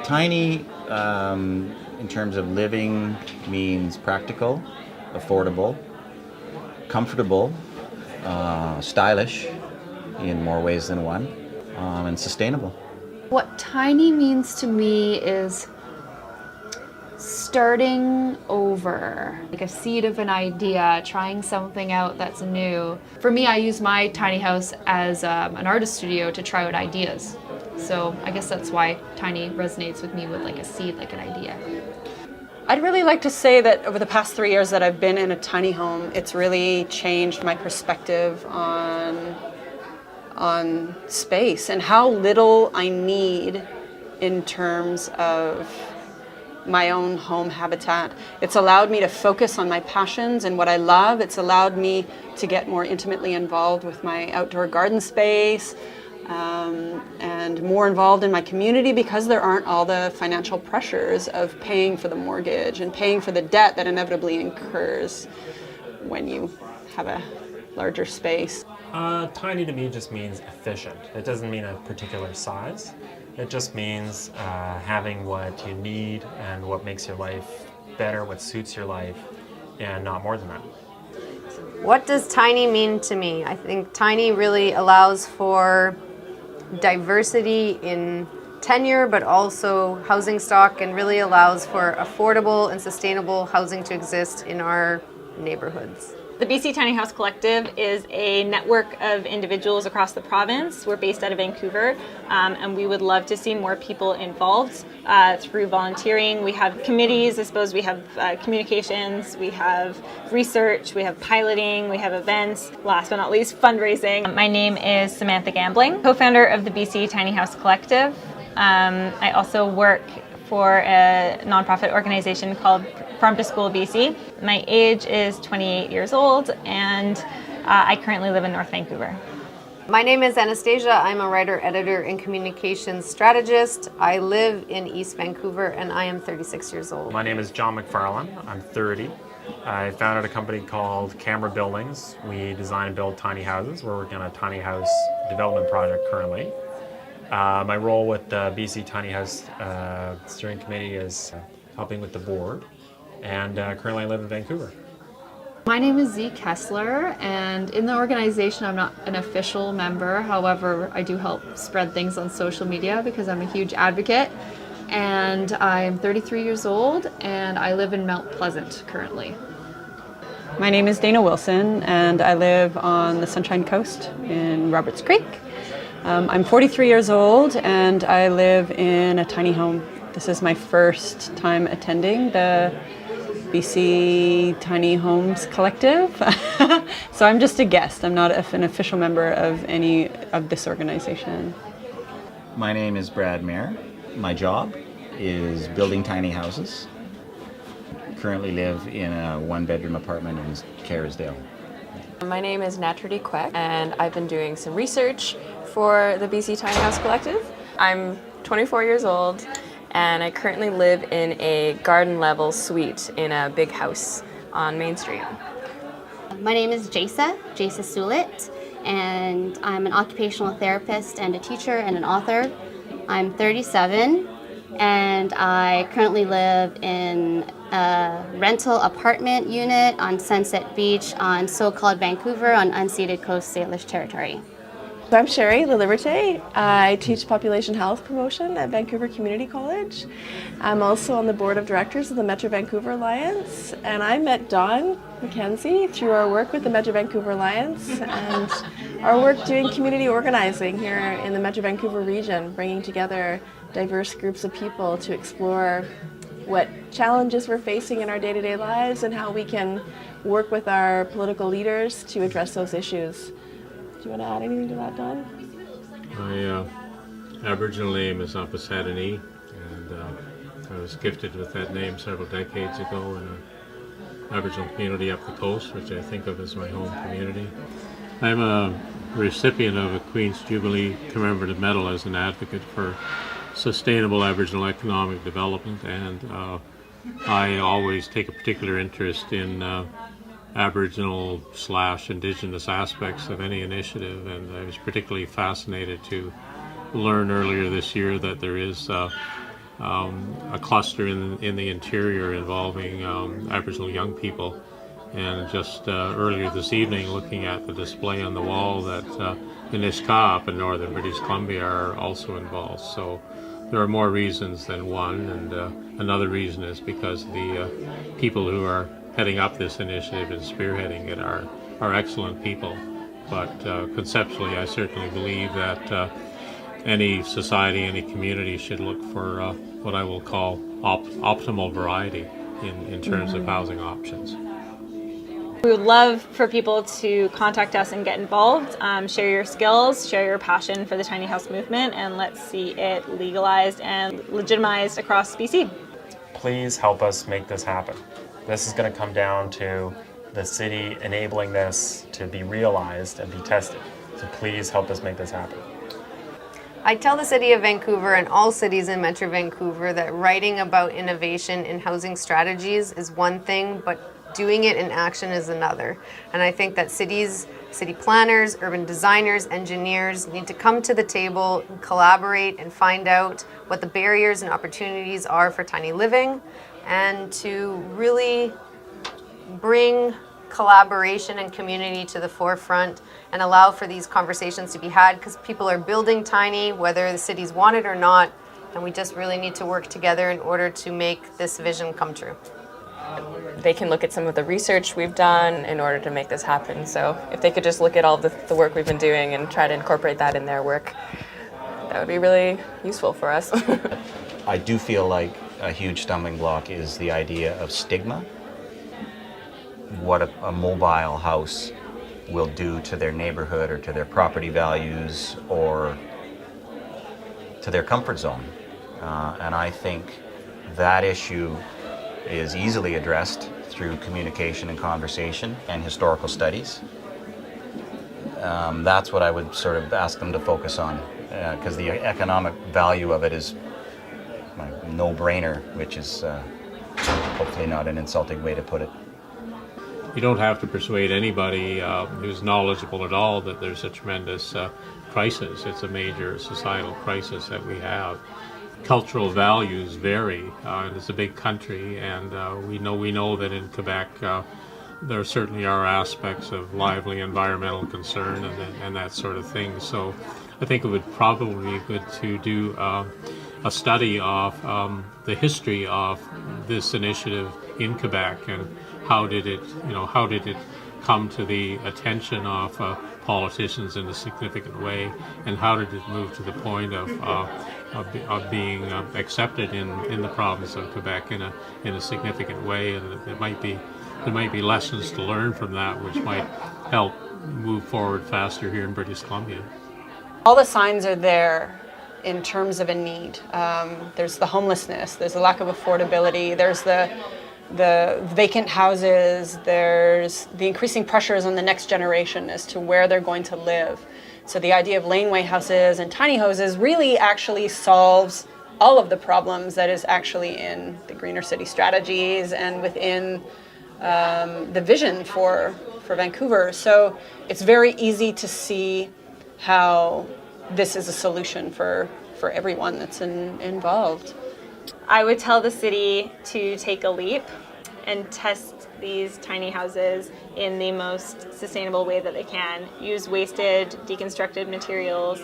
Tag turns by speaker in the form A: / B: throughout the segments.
A: Tiny, in terms of living, means practical, affordable, comfortable, stylish in more ways than one, and sustainable.
B: What tiny means to me is starting over, like a seed of an idea, trying something out that's new. For me, I use my tiny house as an artist studio to try out ideas. So I guess that's why tiny resonates with me, with like a seed, like an idea.
C: I'd really like to say that over the past 3 years that I've been in a tiny home, it's really changed my perspective on space and how little I need in terms of my own home habitat. It's allowed me to focus on my passions and what I love. It's allowed me to get more intimately involved with my outdoor garden space, and more involved in my community because there aren't all the financial pressures of paying for the mortgage and paying for the debt that inevitably incurs when you have a larger space.
D: Tiny to me just means efficient. It doesn't mean a particular size. It just means having what you need and what makes your life better, what suits your life, and not more than that.
E: What does tiny mean to me? I think tiny really allows for diversity in tenure, but also housing stock, and really allows for affordable and sustainable housing to exist in our neighborhoods.
F: The BC Tiny House Collective is a network of individuals across the province. We're based out of Vancouver, and we would love to see more people involved through volunteering. We have committees, I suppose. We have communications, we have research, we have piloting, we have events, last but not least, fundraising. My name is Samantha Gambling, co-founder of the BC Tiny House Collective. I also work for a nonprofit organization called Farm to School BC. My age is 28 years old, and I currently live in North Vancouver.
E: My name is Anastasia. I'm a writer, editor, and communications strategist. I live in East Vancouver, and I am 36 years old.
D: My name is John McFarlane. I'm 30. I founded a company called Camera Buildings. We design and build tiny houses. We're working on a tiny house development project currently. My role with the BC Tiny House Steering Committee is helping with the board, and currently I live in Vancouver.
B: My name is Z Kessler, and in the organization I'm not an official member. However, I do help spread things on social media because I'm a huge advocate. And I'm 33 years old, and I live in Mount Pleasant currently.
C: My name is Dana Wilson, and I live on the Sunshine Coast in Roberts Creek. I'm 43 years old, and I live in a tiny home. This is my first time attending the BC Tiny Homes Collective. So I'm just a guest. I'm not an official member of any of this organization.
A: My name is Brad Mayer. My job is building tiny houses. Currently live in a one-bedroom apartment in Kerrisdale.
G: My name is Natrudy Queck, and I've been doing some research for the BC Tiny House Collective. I'm 24 years old, and I currently live in a garden-level suite in a big house on Main Street.
H: My name is Jasa Sulit, and I'm an occupational therapist and a teacher and an author. I'm 37, and I currently live in a rental apartment unit on Sunset Beach on so-called Vancouver on unceded Coast Salish territory.
I: I'm Sherry LaLiberte. I teach population health promotion at Vancouver Community College. I'm also on the board of directors of the Metro Vancouver Alliance, and I met Don McKenzie through our work with the Metro Vancouver Alliance and our work doing community organizing here in the Metro Vancouver region, bringing together diverse groups of people to explore what challenges we're facing in our day-to-day lives and how we can work with our political leaders to address those issues. Do you want to add anything to that, Don?
J: My Aboriginal name is Ampasadani, and I was gifted with that name several decades ago in an Aboriginal community up the coast, which I think of as my home community. I'm a recipient of a Queen's Jubilee Commemorative Medal as an advocate for sustainable Aboriginal economic development, and I always take a particular interest in Aboriginal/Indigenous aspects of any initiative, and I was particularly fascinated to learn earlier this year that there is a cluster in the interior involving Aboriginal young people. And just earlier this evening, looking at the display on the wall, that the Nisga'a up in northern British Columbia are also involved. So there are more reasons than one, and another reason is because the people who are heading up this initiative and spearheading it are excellent people. But conceptually, I certainly believe that any society, any community should look for what I will call optimal variety in terms of housing options.
F: We would love for people to contact us and get involved, share your skills, share your passion for the tiny house movement, and let's see it legalized and legitimized across BC.
D: Please help us make this happen. This is going to come down to the city enabling this to be realized and be tested. So please help us make this happen.
E: I tell the City of Vancouver and all cities in Metro Vancouver that writing about innovation in housing strategies is one thing, but doing it in action is another. And I think that cities, city planners, urban designers, engineers need to come to the table and collaborate and find out what the barriers and opportunities are for tiny living, and to really bring collaboration and community to the forefront and allow for these conversations to be had, because people are building tiny whether the cities want it or not, and we just really need to work together in order to make this vision come true.
G: They can look at some of the research we've done in order to make this happen. So if they could just look at all the work we've been doing and try to incorporate that in their work, that would be really useful for us.
A: I do feel like a huge stumbling block is the idea of stigma. What a mobile house will do to their neighborhood or to their property values or to their comfort zone. And I think that issue is easily addressed through communication and conversation and historical studies. That's what I would sort of ask them to focus on, because the economic value of it is a no-brainer, which is hopefully not an insulting way to put it.
J: You don't have to persuade anybody who's knowledgeable at all that there's a tremendous crisis. It's a major societal crisis that we have. Cultural values vary, and it's a big country, and we know that in Quebec there certainly are aspects of lively environmental concern and that sort of thing. So I think it would probably be good to do a study of the history of this initiative in Quebec, and how did it come to the attention of politicians in a significant way, and how did it move to the point of being accepted in the province of Quebec in a significant way. And there might be lessons to learn from that, which might help move forward faster here in British Columbia.
C: All the signs are there in terms of a need. There's the homelessness, there's the lack of affordability, there's the vacant houses, there's the increasing pressures on the next generation as to where they're going to live. So the idea of laneway houses and tiny houses really actually solves all of the problems that is actually in the greener city strategies and within the vision for Vancouver. So it's very easy to see how this is a solution for everyone that's involved.
F: I would tell the city to take a leap and test these tiny houses in the most sustainable way that they can. Use wasted, deconstructed materials,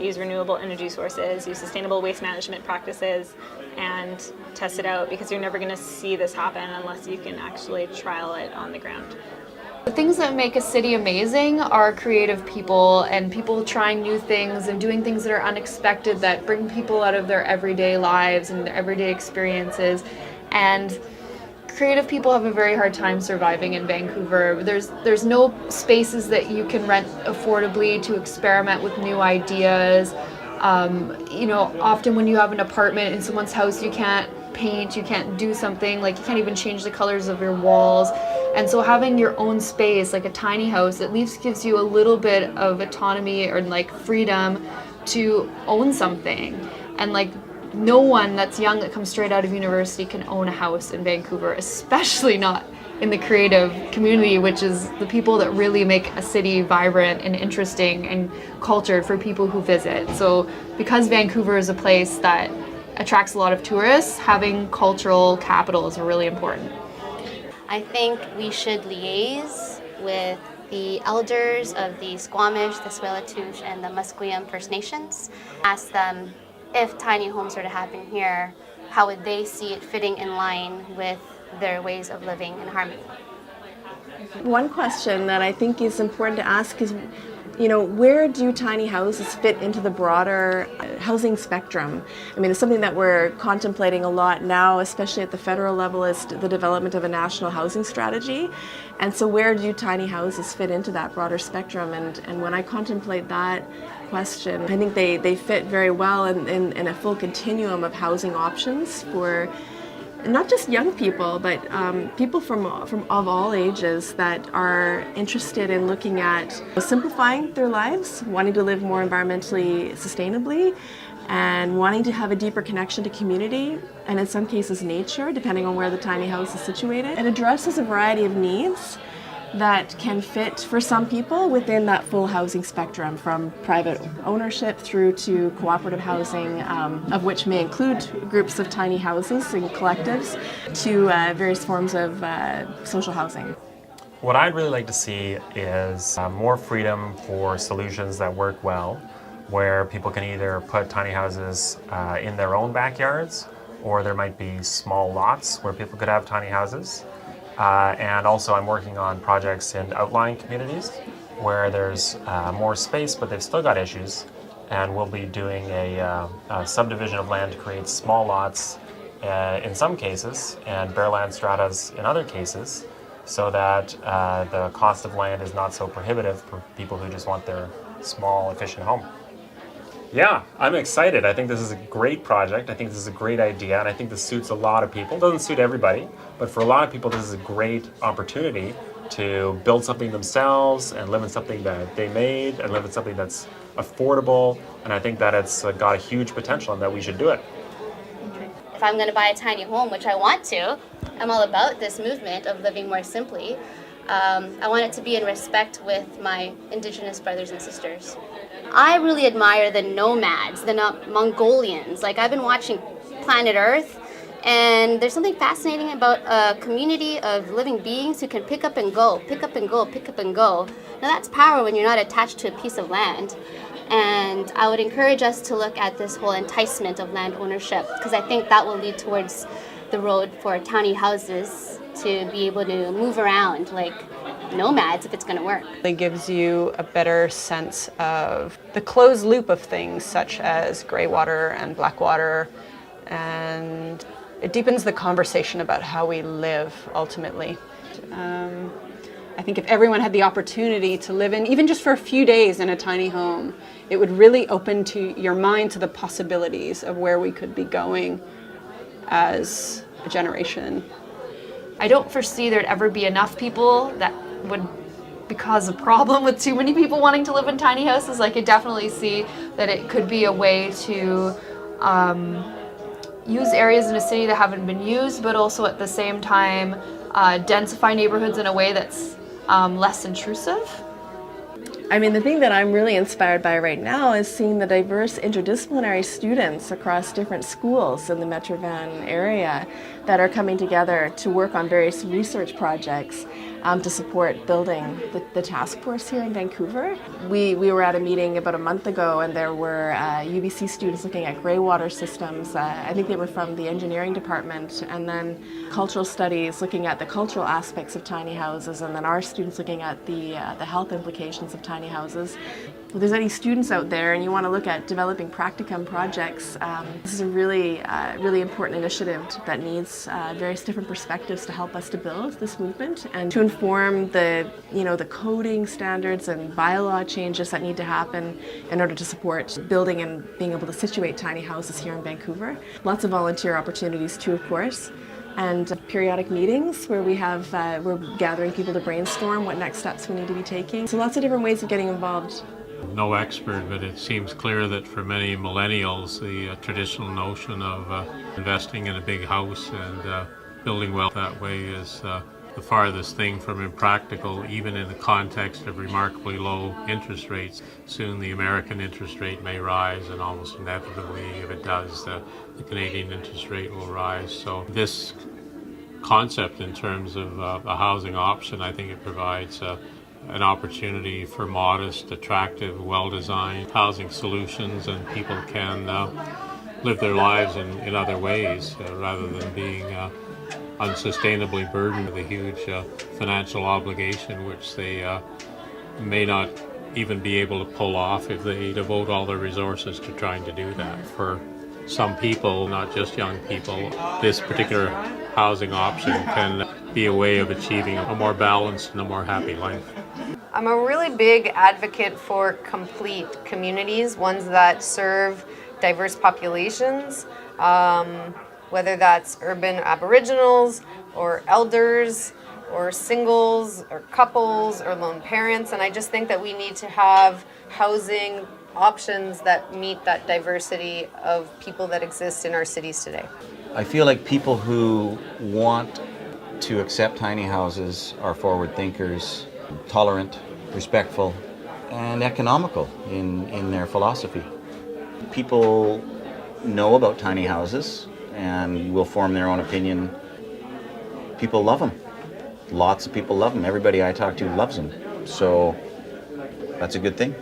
F: use renewable energy sources, use sustainable waste management practices, and test it out, because you're never going to see this happen unless you can actually trial it on the ground.
B: The things that make a city amazing are creative people and people trying new things and doing things that are unexpected, that bring people out of their everyday lives and their everyday experiences. And creative people have a very hard time surviving in Vancouver. There's no spaces that you can rent affordably to experiment with new ideas. Often when you have an apartment in someone's house, you can't paint, you can't do something, like you can't even change the colors of your walls. And so having your own space, like a tiny house, at least gives you a little bit of autonomy or like freedom to own something. And like no one that's young that comes straight out of university can own a house in Vancouver, especially not in the creative community, which is the people that really make a city vibrant and interesting and cultured for people who visit. So because Vancouver is a place that attracts a lot of tourists, having cultural capital is really important.
H: I think we should liaise with the elders of the Squamish, the Tsleil-Waututh, and the Musqueam First Nations. Ask them if tiny homes were to happen here, how would they see it fitting in line with their ways of living in harmony?
I: One question that I think is important to ask is, where do tiny houses fit into the broader housing spectrum? I mean, it's something that we're contemplating a lot now, especially at the federal level, is the development of a national housing strategy. And so where do tiny houses fit into that broader spectrum? And when I contemplate that question, I think they fit very well in a full continuum of housing options for not just young people, but people from of all ages that are interested in looking at simplifying their lives, wanting to live more environmentally sustainably, and wanting to have a deeper connection to community, and in some cases nature, depending on where the tiny house is situated. It addresses a variety of needs that can fit for some people within that full housing spectrum, from private ownership through to cooperative housing, of which may include groups of tiny houses and collectives, to various forms of social housing.
D: What I'd really like to see is more freedom for solutions that work well, where people can either put tiny houses in their own backyards, or there might be small lots where people could have tiny houses. And also I'm working on projects in outlying communities where there's more space, but they've still got issues. And we'll be doing a subdivision of land to create small lots in some cases and bare land stratas in other cases, so that the cost of land is not so prohibitive for people who just want their small, efficient home. Yeah, I'm excited. I think this is a great project. I think this is a great idea, and I think this suits a lot of people. It doesn't suit everybody, but for a lot of people, this is a great opportunity to build something themselves and live in something that they made and live in something that's affordable. And I think that it's got a huge potential and that we should do it.
H: If I'm going to buy a tiny home, which I want to, I'm all about this movement of living more simply. I want it to be in respect with my Indigenous brothers and sisters. I really admire the nomads, the Mongolians. Like, I've been watching Planet Earth, and there's something fascinating about a community of living beings who can pick up and go, pick up and go, pick up and go. Now that's power when you're not attached to a piece of land. And I would encourage us to look at this whole enticement of land ownership, because I think that will lead towards the road for tiny houses to be able to move around like nomads if it's going to work.
C: It gives you a better sense of the closed loop of things such as grey water and black water, and it deepens the conversation about how we live ultimately. I think if everyone had the opportunity to live in, even just for a few days in a tiny home, it would really open to your mind to the possibilities of where we could be going as a generation.
B: I don't foresee there'd ever be enough people that would cause a problem with too many people wanting to live in tiny houses. I could definitely see that it could be a way to use areas in a city that haven't been used, but also at the same time densify neighborhoods in a way that's less intrusive.
I: I mean, the thing that I'm really inspired by right now is seeing the diverse interdisciplinary students across different schools in the Metro Van area that are coming together to work on various research projects to support building the task force here in Vancouver. We were at a meeting about a month ago, and there were UBC students looking at grey water systems. I think they were from the engineering department, and then cultural studies looking at the cultural aspects of tiny houses, and then our students looking at the health implications of tiny houses. If there's any students out there and you want to look at developing practicum projects, this is a really important initiative that needs various different perspectives to help us to build this movement and to inform the coding standards and bylaw changes that need to happen in order to support building and being able to situate tiny houses here in Vancouver. Lots of volunteer opportunities too, of course, and periodic meetings where we're gathering people to brainstorm what next steps we need to be taking. So lots of different ways of getting involved.
J: No expert, but it seems clear that for many millennials, the traditional notion of investing in a big house and building wealth that way is the farthest thing from impractical, even in the context of remarkably low interest rates. Soon the American interest rate may rise, and almost inevitably, if it does, the Canadian interest rate will rise. So this concept in terms of a housing option, I think it provides an opportunity for modest, attractive, well-designed housing solutions, and people can live their lives in other ways rather than being unsustainably burdened with a huge financial obligation which they may not even be able to pull off if they devote all their resources to trying to do that. For some people, not just young people, this particular housing option can be a way of achieving a more balanced and a more happy life.
E: I'm a really big advocate for complete communities, ones that serve diverse populations, whether that's urban Aboriginals or elders or singles or couples or lone parents. And I just think that we need to have housing options that meet that diversity of people that exist in our cities today.
A: I feel like people who want to accept tiny houses are forward thinkers, tolerant, respectful, and economical in their philosophy. People know about tiny houses and will form their own opinion. People love them. Lots of people love them. Everybody I talk to loves them. So that's a good thing.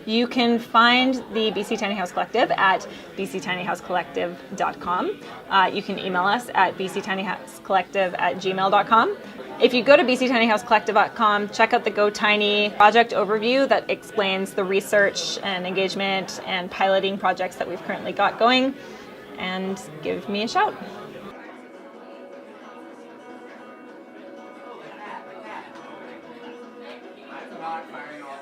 F: You can find the BC Tiny House Collective at bctinyhousecollective.com. You can email us at bctinyhousecollective@gmail.com. If you go to bctinyhousecollective.com, check out the Go Tiny project overview that explains the research and engagement and piloting projects that we've currently got going, and give me a shout.
K: Not firing all